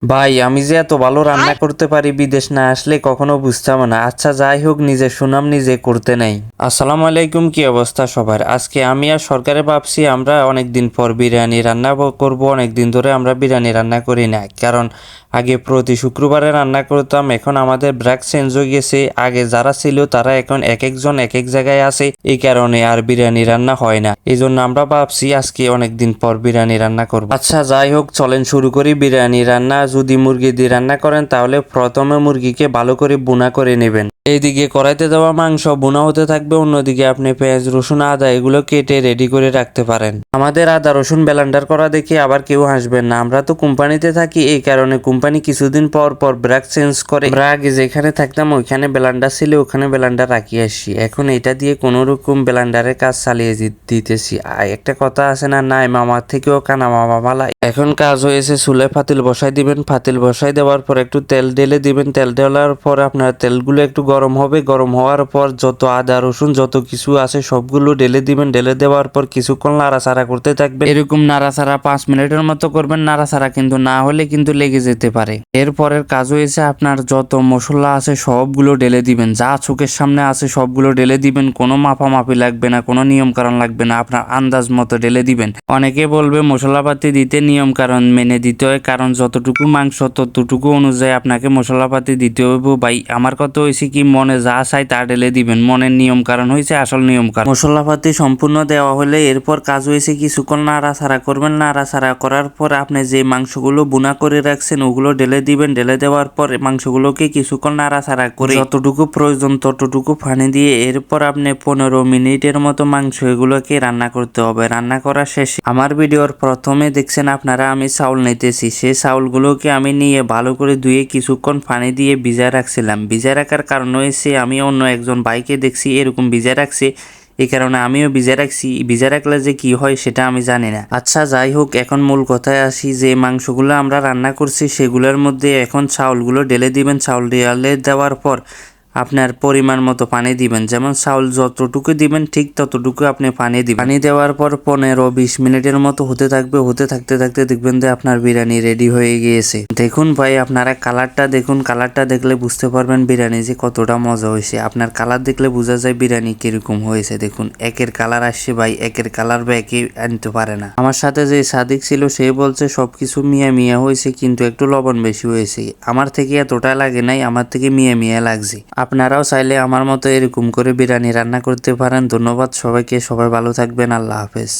ভাই আমি যে এত ভালো রান্না করতে পারি বিদেশ না আসলে কখনো বুঝতাম না। আচ্ছা যাই হোক, নিজের সুনাম নিজে করতে নাই। আসসালামু আলাইকুম, কি অবস্থা সবার? আজকে আমি আর সরকারে ভাবছি আমরা অনেকদিন পর বিরিয়ানি রান্না করব। অনেকদিন ধরে আমরা বিরিয়ানি রান্না করি না, কারণ আগে প্রতি শুক্রবারে রান্না করতাম। এখন আমাদের ব্র্যাক চেঞ্জ হয়ে গেছে। আগে যারা ছিল তারা এখন এক একজন এক এক জায়গায় আছে, এই কারণে আর বিরিয়ানি রান্না হয় না। এই জন্য আমরা ভাবছি আজকে অনেকদিন পর বিরিয়ানি রান্না করব। আচ্ছা যাই হোক, চলেন শুরু করি বিরিয়ানি রান্না। যদি মুরগি দিয়ে রান্না করেন তাহলে প্রথমে মুরগিকে ভালো করে বুনা করে নেবেন। এইদিকে কড়াইতে দেওয়া মাংস বুনা হতে থাকবে, অন্যদিকে আপনি পেঁয়াজ রসুন আদা এগুলো কেটে রেডি করে রাখতে পারেন। আমাদের আদা রসুন ব্লেন্ডার করা দেখে আবার কেউ হাসবেন না, আমরা তো কোম্পানিতে থাকি, এই কারণে কোম্পানি কিছুদিন পর পর ব্র্যাক চেঞ্জ করে। আমরা আগে যেখানে থাকতাম ওইখানে ব্লেন্ডার ছিল, ওখানে ব্লেন্ডার রাখি আসি। এখন এটা দিয়ে কোনো রকম ব্লেন্ডারের কাজ চালিয়ে দিতেছি। একটা কথা আছে না, নাই মামার থেকেও কানা মামা মালাই। এখন কাজ হয়েছে, চুলে ফাতিল বসাই দিবেন। ফাতিল বসাই দেওয়ার পর একটু তেল ঢেলে দিবেন। তেল ঢালার পর আপনার তেলগুলো একটু গরম হবে। গরম হওয়ার পর যত আদা রসুন যত কিছু আছে সবগুলো ঢেলে দিবেন। ঢেলে দেওয়ার পর কিছুক্ষণ নাড়াচাড়া করতে থাকবেন। এরকম নাড়াচাড়া 5 মিনিটের মতো করবেন। নাড়াচাড়া কিন্তু না হলে কিন্তু লেগে যেতে পারে। এরপরের কাজ হয়েছে আপনার যত মশলা আছে সবগুলো ঢেলে দিবেন। যা চোখের সামনে আছে সবগুলো ঢেলে দিবেন। কোনো মাপামাপি লাগবে না, কোনো নিয়ম কারণ লাগবে না, আপনার আন্দাজ মতো ঢেলে দিবেন। অনেকে বলবে মশলাপাতি দিতে নিয়ম কারণ মেনে দিতে হয়, কারণ যতটুকু মাংস ততটুকু অনুযায়ী আপনাকে মশলাপাতি দিতে হবে। ভাই আমার কথা হয়েছে কি, মনে যা চাই তা ঢেলে দিবেন। মনের নিয়ম কারণ হয়েছে আসল নিয়ম কারণ। মশলাপাতি সম্পূর্ণ দেওয়া হলে এরপর কাজ হয়েছে কিছুক্ষণ নাড়াচাড়া করবেন। নাড়াচাড়া করার পর আপনি যে মাংসগুলো বুনা করে রাখছেন ওগুলো ঢেলে দিবেন। ঢেলে দেওয়ার পর মাংসগুলোকে কিছুক্ষণ নাড়াচাড়া করে যতটুকু প্রয়োজন ততটুকু পানি দিয়ে এরপর আপনি 15 মিনিটের মতো মাংস এগুলোকে রান্না করতে হবে। রান্না করা শেষে আমার ভিডিওর প্রথমে দেখছেন আপনারা আমি চাউল নিতেছি, সেই চাউলগুলোকে আমি নিয়ে ভালো করে ধুয়ে কিছুক্ষণ পানি দিয়ে ভিজায় রাখছিলাম। ভিজায় রাখার কারণ হয়েছে আমি অন্য একজন ভাইকে দেখছি এরকম ভিজায় রাখছে, এই কারণে আমিও ভিজে রাখছি। ভিজে রাখলে যে কি হয় সেটা আমি জানি না। আচ্ছা যাই হোক, এখন মূল কথায় আসি। যে মাংসগুলো আমরা রান্না করছি সেগুলোর মধ্যে এখন চাউলগুলো ঢেলে দিবেন। চাউল ঢেলে দেওয়ার পর আপনার পরিমাণ মতো পানি দিবেন। যেমন চাউল যতটুকু দিবেন ঠিক ততটুকু আপনি পানি দিবেন। পানি দেওয়ার পর 15-20 মিনিটের মতো হতে থাকবে। হতে থাকতে থাকতে দেখবেন যে আপনার বিরিয়ানি রেডি হয়ে গিয়েছে। দেখুন ভাই, আপনারা কালারটা দেখুন। কালারটা দেখলে বুঝতে পারবেন বিরিয়ানি যে কতটা মজা হয়েছে। আপনার কালার দেখলে বোঝা যায় বিরিয়ানি কিরকম হয়েছে। দেখুন একের কালার আসছে ভাই, একের কালার বা একে আনতে পারে না। আমার সাথে যে সাদিক ছিল সে বলছে সবকিছু মিয়া মিয়া হয়েছে, কিন্তু একটু লবণ বেশি হয়েছে। আমার থেকে এতটা লাগে নাই, আমার থেকে মিয়া মিয়া লাগছে। আপনারাও চাইলে আমার মতো এরকম করে বিরিয়ানি রান্না করতে পারেন। ধন্যবাদ সবাইকে, সবাই ভালো থাকবেন। আল্লাহ হাফেজ।